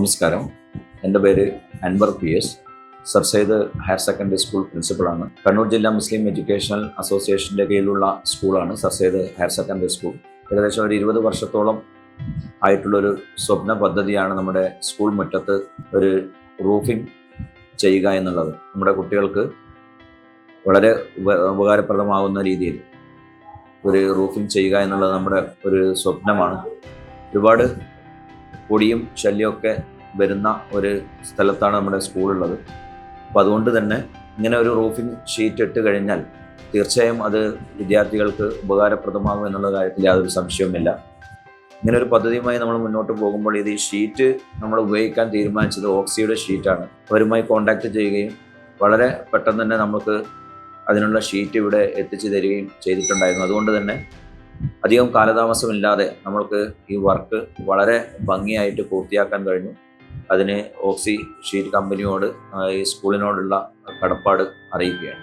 നമസ്കാരം. എൻ്റെ പേര് Anwar P S. Sir Syed higher secondary school പ്രിൻസിപ്പളാണ്. കണ്ണൂർ ജില്ലാ മുസ്ലിം എഡ്യൂക്കേഷണൽ അസോസിയേഷൻ്റെ കീഴിലുള്ള സ്കൂളാണ് sir Syed higher secondary school. ഏകദേശം ഒരു 20 വർഷത്തോളം ആയിട്ടുള്ളൊരു സ്വപ്ന പദ്ധതിയാണ് നമ്മുടെ സ്കൂൾ മുറ്റത്ത് ഒരു റൂഫിംഗ് ചെയ്യുക എന്നുള്ളത്. നമ്മുടെ കുട്ടികൾക്ക് വളരെ ഉപകാരപ്രദമാകുന്ന രീതിയിൽ ഒരു റൂഫിംഗ് ചെയ്യുക എന്നുള്ളത് നമ്മുടെ ഒരു സ്വപ്നമാണ്. ഒരുപാട് പൊടിയും ശല്യമൊക്കെ വരുന്ന ഒരു സ്ഥലത്താണ് നമ്മുടെ സ്കൂളുള്ളത്. അപ്പോൾ അതുകൊണ്ട് തന്നെ ഇങ്ങനെ ഒരു റൂഫിംഗ് ഷീറ്റ് ഇട്ട് കഴിഞ്ഞാൽ തീർച്ചയായും അത് വിദ്യാർത്ഥികൾക്ക് ഉപകാരപ്രദമാകും എന്നുള്ള കാര്യത്തിൽ യാതൊരു സംശയവുമില്ല. ഇങ്ങനെ ഒരു പദ്ധതിയുമായി നമ്മൾ മുന്നോട്ട് പോകുമ്പോൾ ഈ ഷീറ്റ് നമ്മൾ ഉപയോഗിക്കാൻ തീരുമാനിച്ചത് ഓക്സിയുടെ ഷീറ്റാണ്. അവരുമായി കോൺടാക്റ്റ് ചെയ്യുകയും വളരെ പെട്ടെന്ന് തന്നെ നമുക്ക് അതിനുള്ള ഷീറ്റ് ഇവിടെ എത്തിച്ചു തരികയും ചെയ്തിട്ടുണ്ടായിരുന്നു. അതുകൊണ്ട് തന്നെ അധികം കാലതാമസമില്ലാതെ നമ്മൾക്ക് ഈ വർക്ക് വളരെ ഭംഗിയായിട്ട് പൂർത്തിയാക്കാൻ കഴിഞ്ഞു. അതിന് ഓക്സി ഷീറ്റ് കമ്പനിയോട് ഈ സ്കൂളിനോടുള്ള കടപ്പാട് അറിയിക്കുകയാണ്.